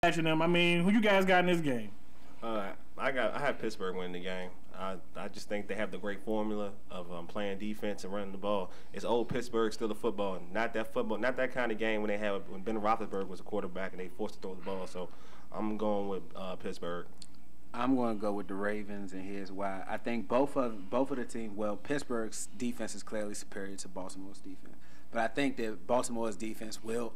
Catching them. I mean, who you guys got in this game? I have Pittsburgh winning the game. I just think they have the great formula of playing defense and running the ball. It's old Pittsburgh still a football, not that kind of game when Ben Roethlisberger was a quarterback and they forced to throw the ball. So I'm going with Pittsburgh. I'm going to go with the Ravens, and here's why. I think both of the teams. Well, Pittsburgh's defense is clearly superior to Baltimore's defense, but I think that Baltimore's defense will,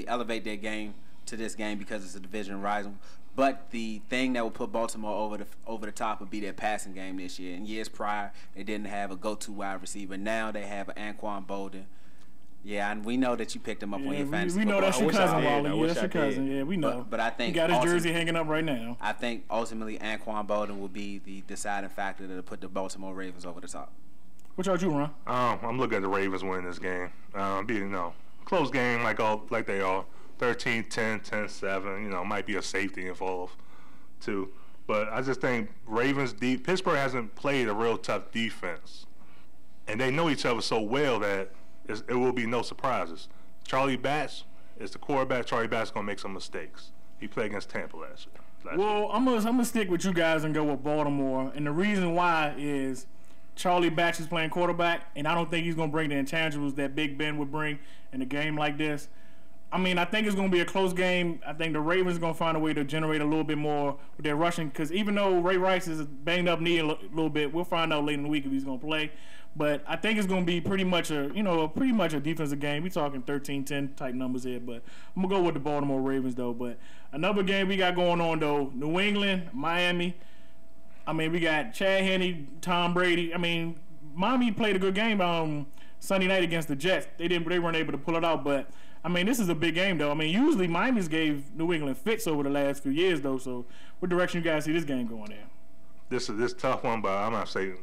elevate their game to this game because it's a division rival. But the thing that will put Baltimore over the top would be their passing game this year. In years prior, they didn't have a go-to wide receiver. Now they have Anquan Boldin. Yeah, and we know that you picked him up on your fantasy. We know that's your cousin, Wally. Yeah, that's your cousin. Yeah, we know. But I think he got his jersey hanging up right now. I think ultimately Anquan Boldin will be the deciding factor that'll put the Baltimore Ravens over the top. What y'all you, Ron? I'm looking at the Ravens winning this game. Close game like they are. 13-10, 10-7. Might be a safety involved too. But I just think Pittsburgh hasn't played a real tough defense, and they know each other so well that it will be no surprises. Charlie Batch is the quarterback. Charlie Batch is gonna make some mistakes. He played against Tampa last year. Well, I'm gonna stick with you guys and go with Baltimore, and the reason why is Charlie Batch is playing quarterback, and I don't think he's gonna bring the intangibles that Big Ben would bring in a game like this. I mean, I think it's going to be a close game. I think the Ravens are going to find a way to generate a little bit more with their rushing, because even though Ray Rice is banged up knee a little bit, we'll find out later in the week if he's going to play. But I think it's going to be pretty much a defensive game. We're talking 13-10 type numbers here, but I'm going to go with the Baltimore Ravens, though. But another game we got going on, though, New England, Miami. I mean, we got Chad Henne, Tom Brady. I mean, Miami played a good game Sunday night against the Jets. They weren't able to pull it out, but I mean, this is a big game, though. I mean, usually Miami's gave New England fits over the last few years, though. So, what direction you guys see this game going in? This is this tough one, but I'm gonna say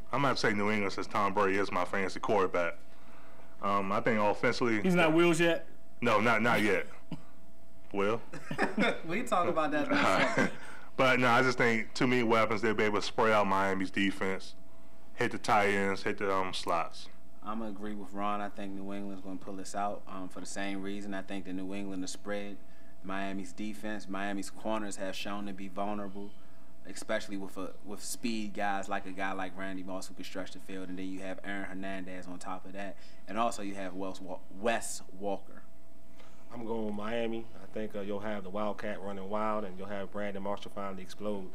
New England, since Tom Brady is my fantasy quarterback. I think offensively, he's not Wills yet. No, not yet. Will? We talk about that. But no, I just think too many weapons. They'll be able to spray out Miami's defense, hit the tight ends, hit the slots. I'm going to agree with Ron. I think New England's going to pull this out for the same reason. I think the New England is spread Miami's defense. Miami's corners have shown to be vulnerable, especially with speed guys like a guy like Randy Moss who can stretch the field. And then you have Aaron Hernandez on top of that. And also you have Wes Walker. I'm going with Miami. I think you'll have the Wildcat running wild, and you'll have Brandon Marshall finally explode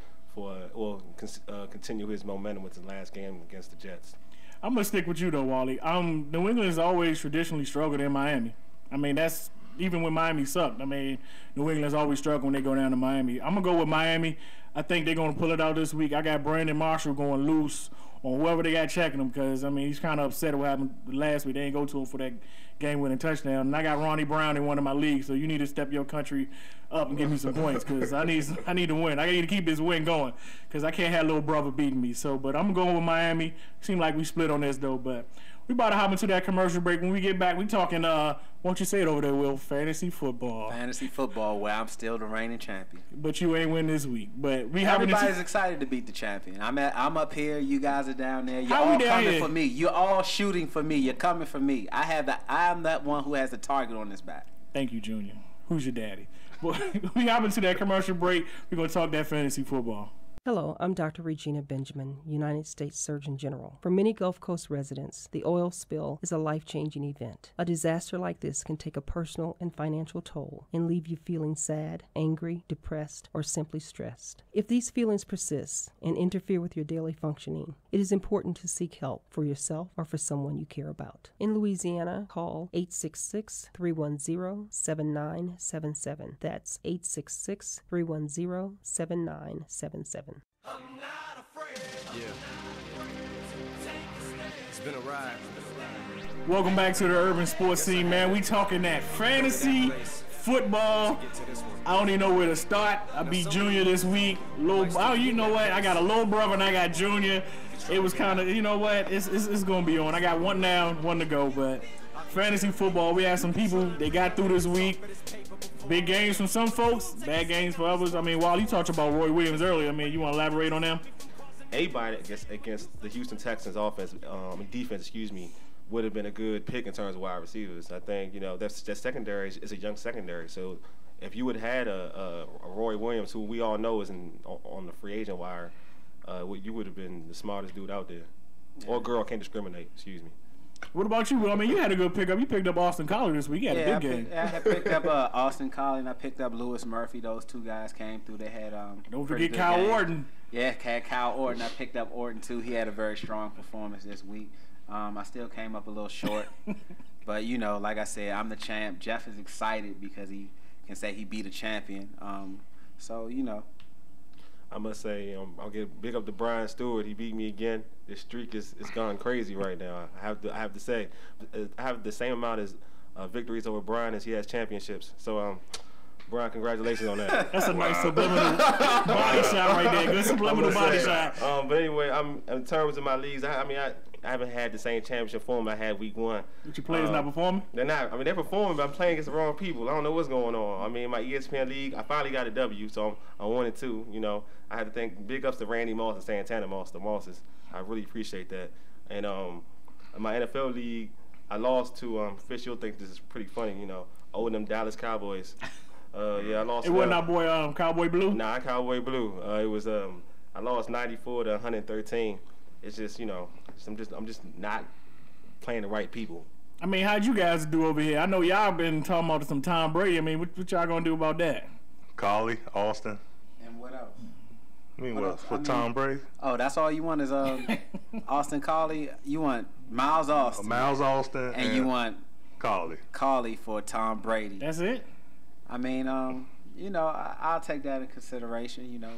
continue his momentum with the last game against the Jets. I'm going to stick with you, though, Wally. New England has always traditionally struggled in Miami. I mean, that's even when Miami sucked. I mean, New England's always struggled when they go down to Miami. I'm going to go with Miami. I think they're going to pull it out this week. I got Brandon Marshall going loose on whoever they got checking him, because, I mean, he's kind of upset what happened last week. They didn't go to him for that game-winning touchdown. And I got Ronnie Brown in one of my leagues, so you need to step your country up and give me some points, because I need to win. I need to keep this win going, because I can't have little brother beating me. So, but I'm going with Miami. Seems like we split on this, though, but we about to hop into that commercial break. When we get back, we talking, why don't you say it over there, Will? Fantasy football. Fantasy football, where I'm still the reigning champion. But you ain't win this week. But everybody's excited to beat the champion. I'm up here. You guys are down there. You're all coming for me. You're all shooting for me. You're coming for me. I'm that one who has the target on his back. Thank you, Junior. Who's your daddy? Well, we hop into that commercial break. We're going to talk that fantasy football. Hello, I'm Dr. Regina Benjamin, United States Surgeon General. For many Gulf Coast residents, the oil spill is a life-changing event. A disaster like this can take a personal and financial toll and leave you feeling sad, angry, depressed, or simply stressed. If these feelings persist and interfere with your daily functioning, it is important to seek help for yourself or for someone you care about. In Louisiana, call 866-310-7977. That's 866-310-7977. I'm not afraid. Yeah. It's been a ride. Welcome back to the Urban Sports Scene, man. We talking that fantasy football. I don't even know where to start. I beat Junior this week. You know what? I got a little brother and I got Junior. It was kind of, you know what? It's going to be on. I got one down, one to go, but fantasy football, we had some people they got through this week. Big games from some folks, bad games for others. I mean, while you talked about Roy Williams earlier, I mean, you want to elaborate on them? Anybody against the Houston Texans defense, would have been a good pick in terms of wide receivers. I think, their secondary is a young secondary, so if you would have had a Roy Williams, who we all know is on the free agent wire, you would have been the smartest dude out there. Yeah. Or girl, can't discriminate. Excuse me. What about you, Will? I mean, you had a good pickup. You picked up Austin Collie this week. You had a good game. I had picked up Austin Collie, and I picked up Lewis Murphy. Those two guys came through. They had don't forget Kyle Orton. Yeah, had Kyle Orton. I picked up Orton too. He had a very strong performance this week. I still came up a little short, but you know, like I said, I'm the champ. Jeff is excited because he can say he beat a champion. So you know. I must say, I'll get big up to Brian Stewart. He beat me again. This streak is gone crazy right now. I have to say, I have the same amount as victories over Brian as he has championships. So, Brian, congratulations on that. That's a nice subliminal body shot right there. Good subliminal body shot. But anyway, in terms of my leagues, I haven't had the same championship form I had week 1. But your players not performing? They're not. I mean, they're performing, but I'm playing against the wrong people. I don't know what's going on. I mean, my ESPN league, I finally got a W, so I'm 1-2. You know, I had to thank big ups to Randy Moss and Santana Moss, the Mosses. I really appreciate that. And in my NFL league, I lost to Fish. You'll think this is pretty funny. You know, owing them Dallas Cowboys. Yeah, I lost. It wasn't our boy Cowboy Blue. Nah, Cowboy Blue. It was I lost 94-113. It's just, you know, I'm just not playing the right people. I mean, how'd you guys do over here? I know y'all been talking about some Tom Brady. I mean, what y'all gonna do about that? Collie, Austin. And what else? I mean, what for Tom Brady? Oh, that's all you want is Austin Collie. You want Miles Austin. Miles Austin. And you want Collie. Collie for Tom Brady. That's it? I mean, you know, I'll take that in consideration. You know,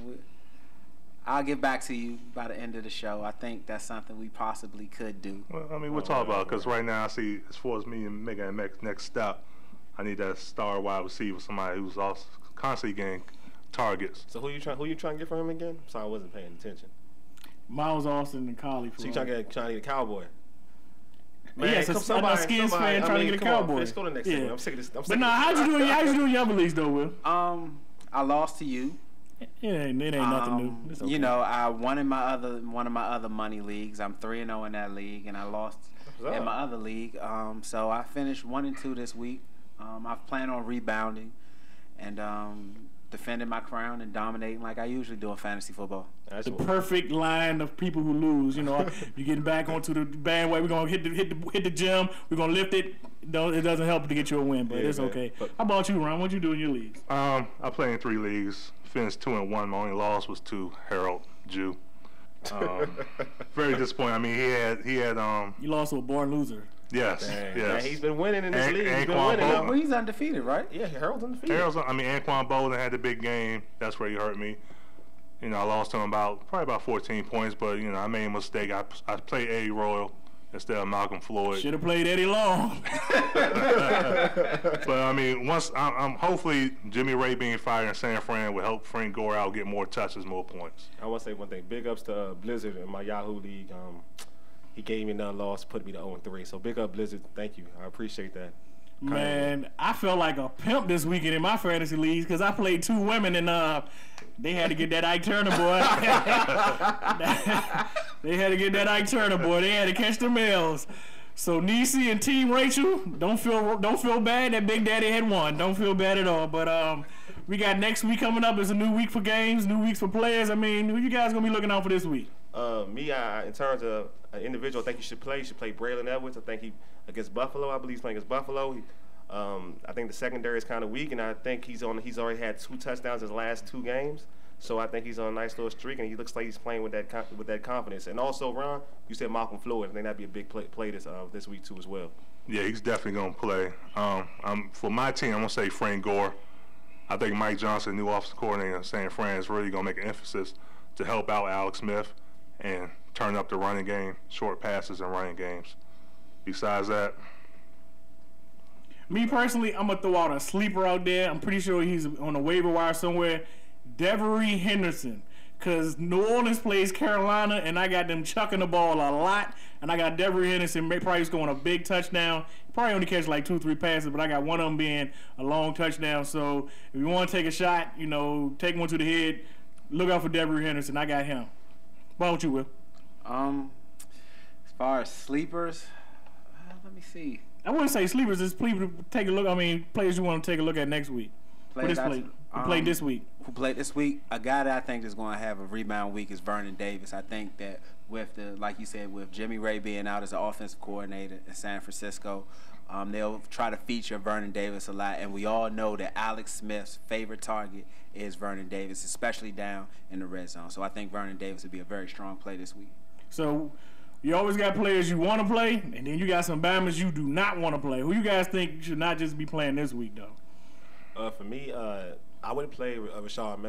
I'll get back to you by the end of the show. I think that's something we possibly could do. Well, I mean, we'll talk about it because right now I see, as far as me making a next step, I need that star wide receiver, somebody who's also constantly getting targets. So who you trying to get for him again? Sorry, I wasn't paying attention. Miles Austin and Collie. So you trying to get a Cowboy? Man, yes, a Skins fan trying to get a Cowboy. Let's go to the next segment. I'm sick of this. But nah, how'd you do in your other leagues though, Will? I lost to you. It ain't nothing new. It's okay. You know, I won in one of my other money leagues. I'm 3-0 in that league, and I lost in my other league. So I finished 1-2 this week. I plan on rebounding and defending my crown and dominating like I usually do in fantasy football. That's the perfect line of people who lose. You know, you're getting back onto the bandwagon. We're gonna hit the gym. We're gonna lift it. No, it doesn't help to get you a win, but it's okay. How about you, Ron? What'd you do in your leagues? I play in 3 leagues. Finished 2-1. My only loss was to Harold Jew. Very disappointing. I mean, he had. You lost to a born loser. Yes. Dang. Yes. Man, he's been winning in this league. He's been winning. Well, he's undefeated, right? Yeah, Harold's undefeated. Anquan Bolden had the big game. That's where he hurt me. You know, I lost to him probably about 14 points, but you know, I made a mistake. I played Eddie Royal instead of Malcolm Floyd. Should have played Eddie Long. But I mean, once I'm hopefully Jimmy Ray being fired in San Fran will help Frank Gore out get more touches, more points. I want to say one thing. Big ups to Blizzard in my Yahoo league. He gave me another loss, put me to 0-3. So big up Blizzard. Thank you. I appreciate that. Man, I felt like a pimp this weekend in my fantasy leagues because I played 2 women and they had to get that Ike Turner boy. They had to get that Ike Turner boy. They had to catch the males. So Niecy and Team Rachel, don't feel bad that Big Daddy had won. Don't feel bad at all. But we got next week coming up. It's a new week for games, new weeks for players. I mean, who you guys gonna be looking out for this week? In terms of an individual, I think you should play Braylon Edwards. I think he against Buffalo. I believe he's playing against Buffalo. I think the secondary is kind of weak, and I think he's already had 2 touchdowns in his last 2 games. So I think he's on a nice little streak, and he looks like he's playing with that confidence. And also, Ron, you said Malcolm Floyd. I think that'd be a big play this week too as well. Yeah, he's definitely gonna play. For my team, I'm gonna say Frank Gore. I think Mike Johnson, new offensive coordinator in San Fran, is really gonna make an emphasis to help out Alex Smith and turn up the running game, short passes and running games. Besides that, me personally, I'm going to throw out a sleeper out there. I'm pretty sure he's on the waiver wire somewhere. Devery Henderson. Because New Orleans plays Carolina, and I got them chucking the ball a lot. And I got Devery Henderson probably scoring a big touchdown. He probably only catch like 2-3 passes, but I got one of them being a long touchdown. So if you want to take a shot, you know, take one to the head, look out for Devery Henderson. I got him. Why don't you, Will? As far as sleepers, let me see. I wouldn't say sleepers. It's people to take a look. I mean, players you want to take a look at next week. For this play. Who played this week? Who played this week? A guy that I think is going to have a rebound week is Vernon Davis. I think that with like you said, with Jimmy Ray being out as an offensive coordinator in San Francisco, they'll try to feature Vernon Davis a lot. And we all know that Alex Smith's favorite target is Vernon Davis, especially down in the red zone. So I think Vernon Davis would be a very strong play this week. So you always got players you want to play, and then you got some Bama's you do not want to play. Who you guys think should not just be playing this week, though? For me, I would play Rashad